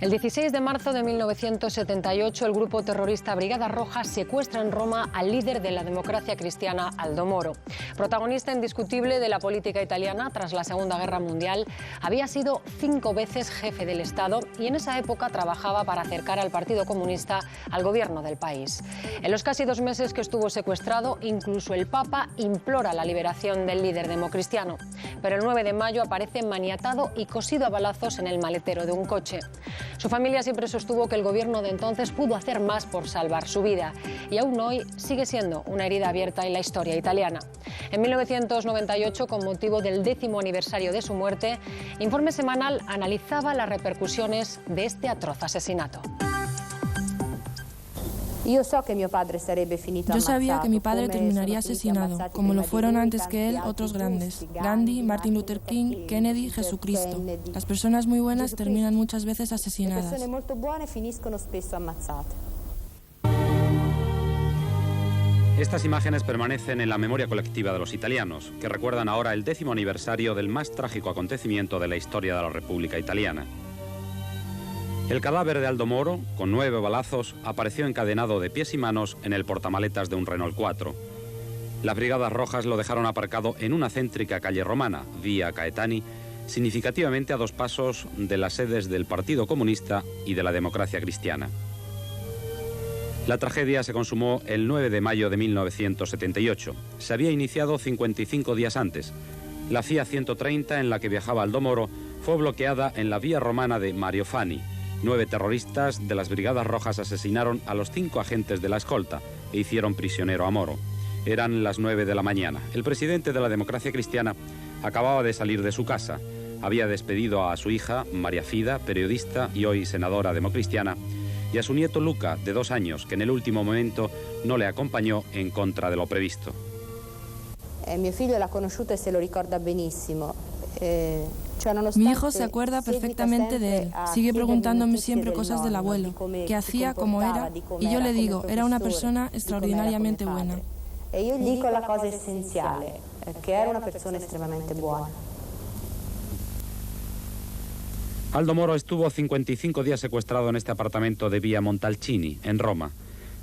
El 16 de marzo de 1978, el grupo terrorista Brigada Roja secuestra en Roma al líder de la democracia cristiana, Aldo Moro. Protagonista indiscutible de la política italiana tras la Segunda Guerra Mundial, había sido 5 veces jefe del Estado y en esa época trabajaba para acercar al Partido Comunista al gobierno del país. En los casi 2 meses que estuvo secuestrado, incluso el Papa implora la liberación del líder democristiano. Pero el 9 de mayo aparece maniatado y cosido a balazos en el maletero de un coche. Su familia siempre sostuvo que el gobierno de entonces pudo hacer más por salvar su vida y aún hoy sigue siendo una herida abierta en la historia italiana. En 1998, con motivo del 10º aniversario de su muerte, Informe Semanal analizaba las repercusiones de este atroz asesinato. Yo sabía que mi padre terminaría asesinado, como lo fueron antes que él otros grandes: Gandhi, Martin Luther King, Kennedy, Jesucristo. Las personas muy buenas terminan muchas veces asesinadas. Estas imágenes permanecen en la memoria colectiva de los italianos, que recuerdan ahora el 10º aniversario del más trágico acontecimiento de la historia de la República Italiana. El cadáver de Aldo Moro, con 9 balazos, apareció encadenado de pies y manos en el portamaletas de un Renault 4. Las Brigadas Rojas lo dejaron aparcado en una céntrica calle romana, Vía Caetani, significativamente a 2 pasos de las sedes del Partido Comunista y de la Democracia Cristiana. La tragedia se consumó el 9 de mayo de 1978. Se había iniciado 55 días antes. La Fiat 130 en la que viajaba Aldo Moro fue bloqueada en la vía romana de Mario Fani. 9 terroristas de las Brigadas Rojas asesinaron a los 5 agentes de la escolta e hicieron prisionero a Moro. Eran las 9 de la mañana. El presidente de la Democracia Cristiana acababa de salir de su casa. Había despedido a su hija, María Fida, periodista y hoy senadora democristiana, y a su nieto Luca, de 2 años, que en el último momento no le acompañó en contra de lo previsto. Mi figlio l'ha conosciuto e se lo ricorda benissimo. Mi hijo se acuerda perfectamente de él. Sigue preguntándome siempre cosas del abuelo, qué hacía, cómo era, y yo le digo, era una persona extraordinariamente buena. E io gli dico la cosa essenziale, che era una persona estremamente buona. Aldo Moro estuvo 55 días secuestrado en este apartamento de Vía Montalcini, en Roma.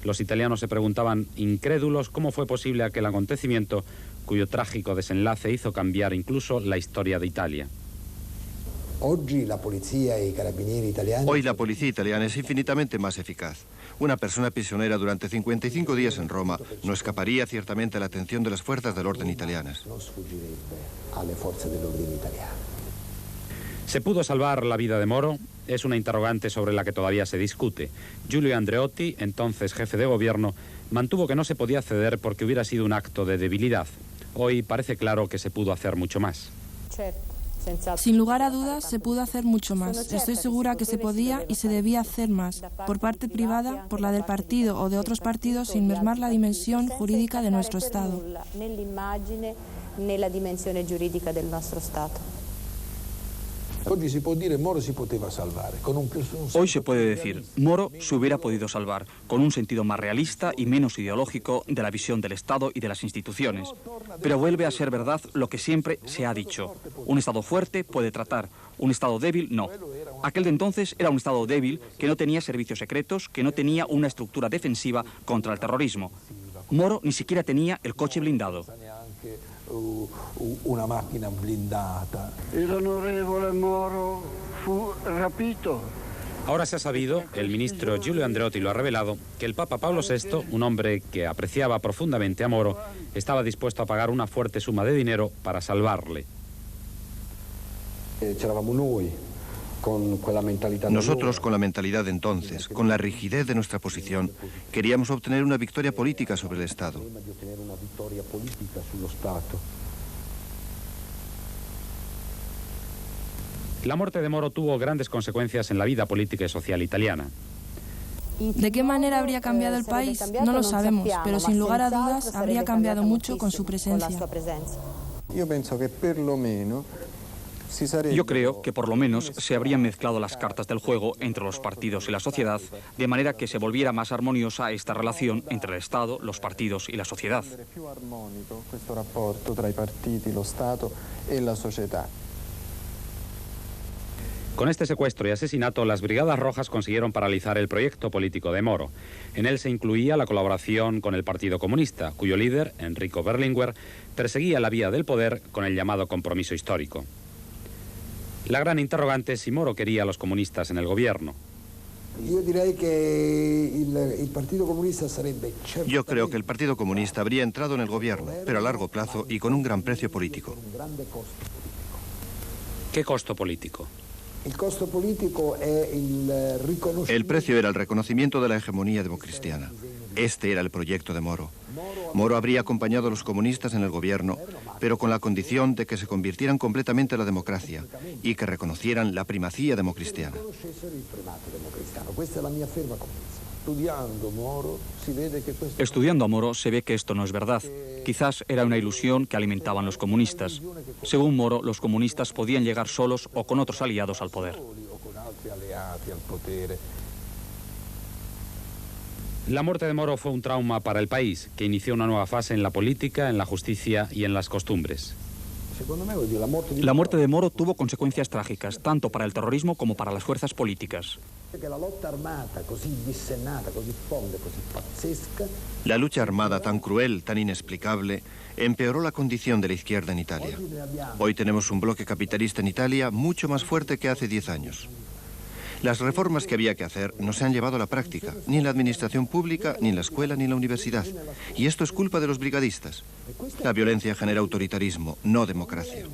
Los italianos se preguntaban, incrédulos, cómo fue posible aquel acontecimiento cuyo trágico desenlace hizo cambiar incluso la historia de Italia. Hoy la policía italiana es infinitamente más eficaz. Una persona prisionera durante 55 días en Roma no escaparía ciertamente a la atención de las fuerzas del orden italianas. ¿Se pudo salvar la vida de Moro? Es una interrogante sobre la que todavía se discute. Giulio Andreotti, entonces jefe de gobierno, mantuvo que no se podía ceder porque hubiera sido un acto de debilidad. Hoy parece claro que se pudo hacer mucho más. Sin lugar a dudas, se pudo hacer mucho más. Estoy segura que se podía y se debía hacer más, por parte privada, por la del partido o de otros partidos, sin mermar la dimensión jurídica de nuestro Estado. Hoy se puede decir, Moro se hubiera podido salvar, con un sentido más realista y menos ideológico de la visión del Estado y de las instituciones. Pero vuelve a ser verdad lo que siempre se ha dicho. Un Estado fuerte puede tratar, un Estado débil no. Aquel de entonces era un Estado débil que no tenía servicios secretos, que no tenía una estructura defensiva contra el terrorismo. Moro ni siquiera tenía el coche blindado. Una máquina blindata. El onorevole Moro fu rapito. Ahora se ha sabido, el ministro Giulio Andreotti lo ha revelado, que el Papa Pablo VI, un hombre que apreciaba profundamente a Moro, estaba dispuesto a pagar una fuerte suma de dinero para salvarle. Nosotros, con la mentalidad de entonces, con la rigidez de nuestra posición, queríamos obtener una victoria política sobre el Estado. La muerte de Moro tuvo grandes consecuencias en la vida política y social italiana. ¿De qué manera habría cambiado el país? No lo sabemos, pero sin lugar a dudas habría cambiado mucho con su presencia. Yo creo que por lo menos se habrían mezclado las cartas del juego entre los partidos y la sociedad, de manera que se volviera más armoniosa esta relación entre el Estado, los partidos y la sociedad. Con este secuestro y asesinato, las Brigadas Rojas consiguieron paralizar el proyecto político de Moro. En él se incluía la colaboración con el Partido Comunista, cuyo líder, Enrico Berlinguer, perseguía la vía del poder con el llamado compromiso histórico. La gran interrogante es si Moro quería a los comunistas en el gobierno. Yo creo que el Partido Comunista habría entrado en el gobierno, pero a largo plazo y con un gran precio político. ¿Qué costo político? El precio era el reconocimiento de la hegemonía democristiana. Este era el proyecto de Moro. Moro habría acompañado a los comunistas en el gobierno, pero con la condición de que se convirtieran completamente en la democracia y que reconocieran la primacía democristiana. Estudiando a Moro se ve que esto no es verdad. Quizás era una ilusión que alimentaban los comunistas. Según Moro, los comunistas podían llegar solos o con otros aliados al poder. La muerte de Moro fue un trauma para el país, que inició una nueva fase en la política, en la justicia y en las costumbres. La muerte de Moro tuvo consecuencias trágicas, tanto para el terrorismo como para las fuerzas políticas. La lucha armada tan cruel, tan inexplicable, empeoró la condición de la izquierda en Italia. Hoy tenemos un bloque capitalista en Italia mucho más fuerte que hace 10 años. Las reformas que había que hacer no se han llevado a la práctica, ni en la administración pública, ni en la escuela, ni en la universidad. Y esto es culpa de los brigadistas. La violencia genera autoritarismo, no democracia.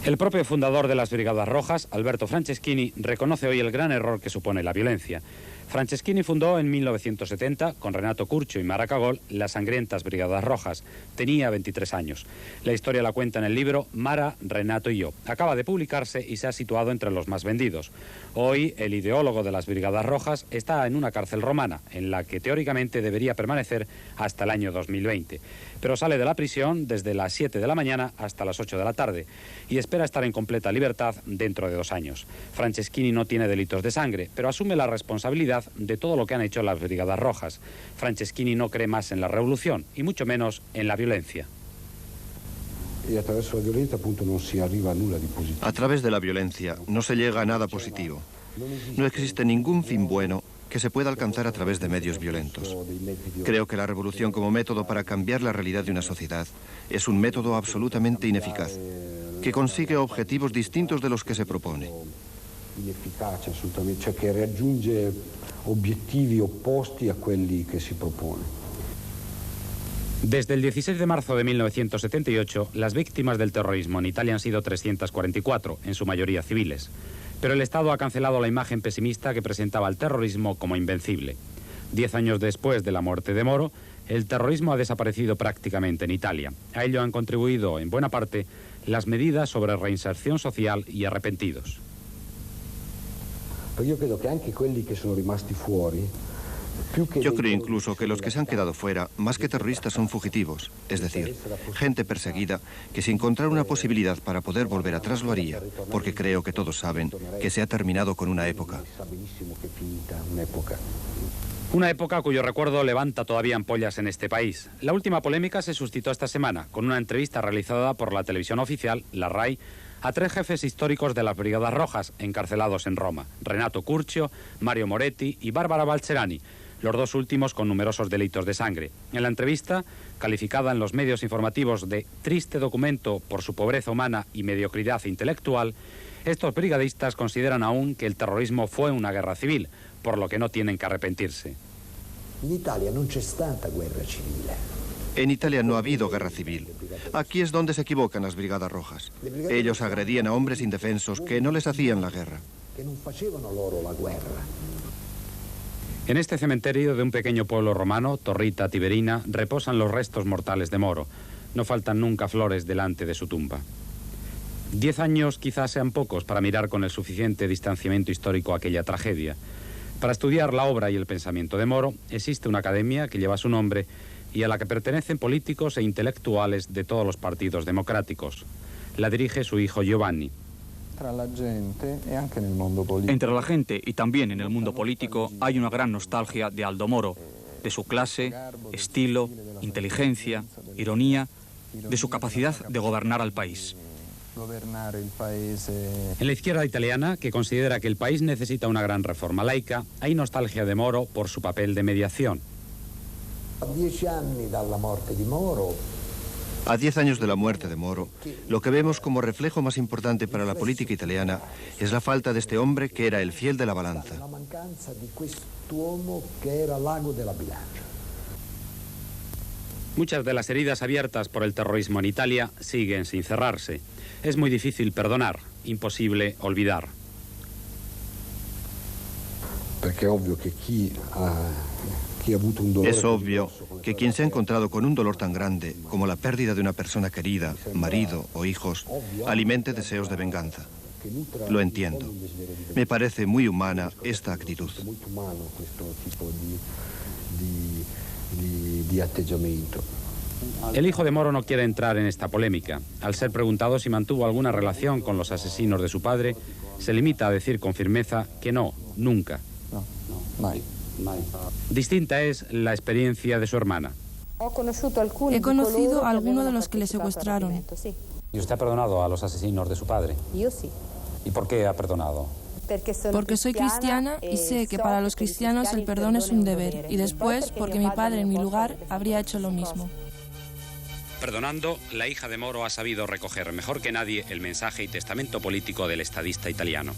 El propio fundador de las Brigadas Rojas, Alberto Franceschini, reconoce hoy el gran error que supone la violencia. Franceschini fundó en 1970, con Renato Curcio y Mara Cagol, las sangrientas Brigadas Rojas. Tenía 23 años. La historia la cuenta en el libro Mara, Renato y yo. Acaba de publicarse y se ha situado entre los más vendidos. Hoy, el ideólogo de las Brigadas Rojas está en una cárcel romana, en la que teóricamente debería permanecer hasta el año 2020. Pero sale de la prisión desde las 7 de la mañana hasta las 8 de la tarde y espera estar en completa libertad dentro de 2 años. Franceschini no tiene delitos de sangre, pero asume la responsabilidad de todo lo que han hecho las Brigadas Rojas. Franceschini no cree más en la revolución y mucho menos en la violencia. A través de la violencia no se llega a nada positivo. No existe ningún fin bueno que se pueda alcanzar a través de medios violentos. Creo que la revolución como método para cambiar la realidad de una sociedad es un método absolutamente ineficaz, que consigue objetivos distintos de los que se propone. Inefficace assolutamente, cioè che raggiunge obiettivi opposti a quelli che si propone. Desde el 16 de marzo de 1978, las víctimas del terrorismo en Italia han sido 344, en su mayoría civiles. Pero el Estado ha cancelado la imagen pesimista que presentaba el terrorismo como invencible. 10 años después de la muerte de Moro, el terrorismo ha desaparecido prácticamente en Italia. A ello han contribuido, en buena parte, las medidas sobre reinserción social y arrepentidos. Yo creo incluso que los que se han quedado fuera, más que terroristas, son fugitivos, es decir, gente perseguida que si encontrara una posibilidad para poder volver atrás lo haría, porque creo que todos saben que se ha terminado con una época. Una época cuyo recuerdo levanta todavía ampollas en este país. La última polémica se suscitó esta semana con una entrevista realizada por la televisión oficial, la RAI, a 3 jefes históricos de las Brigadas Rojas encarcelados en Roma: Renato Curcio, Mario Moretti y Barbara Balcerani, los 2 últimos con numerosos delitos de sangre. En la entrevista, calificada en los medios informativos de triste documento por su pobreza humana y mediocridad intelectual, estos brigadistas consideran aún que el terrorismo fue una guerra civil, por lo que no tienen que arrepentirse. En Italia no c'è stata guerra civile. En Italia no ha habido guerra civil. Aquí es donde se equivocan las Brigadas Rojas. Ellos agredían a hombres indefensos que no les hacían la guerra. En este cementerio de un pequeño pueblo romano, Torrita Tiberina, reposan los restos mortales de Moro. No faltan nunca flores delante de su tumba. 10 años quizás sean pocos para mirar con el suficiente distanciamiento histórico aquella tragedia. Para estudiar la obra y el pensamiento de Moro, existe una academia que lleva su nombre y a la que pertenecen políticos e intelectuales de todos los partidos democráticos. La dirige su hijo Giovanni. Entre la gente y también en el mundo político hay una gran nostalgia de Aldo Moro, de su clase, estilo, inteligencia, ironía, de su capacidad de gobernar al país. En la izquierda italiana, que considera que el país necesita una gran reforma laica, hay nostalgia de Moro por su papel de mediación. A 10 años de la muerte de Moro, lo que vemos como reflejo más importante para la política italiana es la falta de este hombre que era el fiel de la balanza. Muchas de las heridas abiertas por el terrorismo en Italia siguen sin cerrarse. Es muy difícil perdonar, imposible olvidar. Es obvio que quien se ha encontrado con un dolor tan grande como la pérdida de una persona querida, marido o hijos, alimente deseos de venganza. Lo entiendo. Me parece muy humana esta actitud. El hijo de Moro no quiere entrar en esta polémica. Al ser preguntado si mantuvo alguna relación con los asesinos de su padre, se limita a decir con firmeza que no, nunca. Distinta es la experiencia de su hermana. He conocido a algunos de los que le secuestraron. ¿Y usted ha perdonado a los asesinos de su padre? Yo sí. ¿Y por qué ha perdonado? Porque soy cristiana y sé que para los cristianos el perdón es un deber. Y después, porque mi padre en mi lugar habría hecho lo mismo. Perdonando, la hija de Moro ha sabido recoger mejor que nadie el mensaje y testamento político del estadista italiano.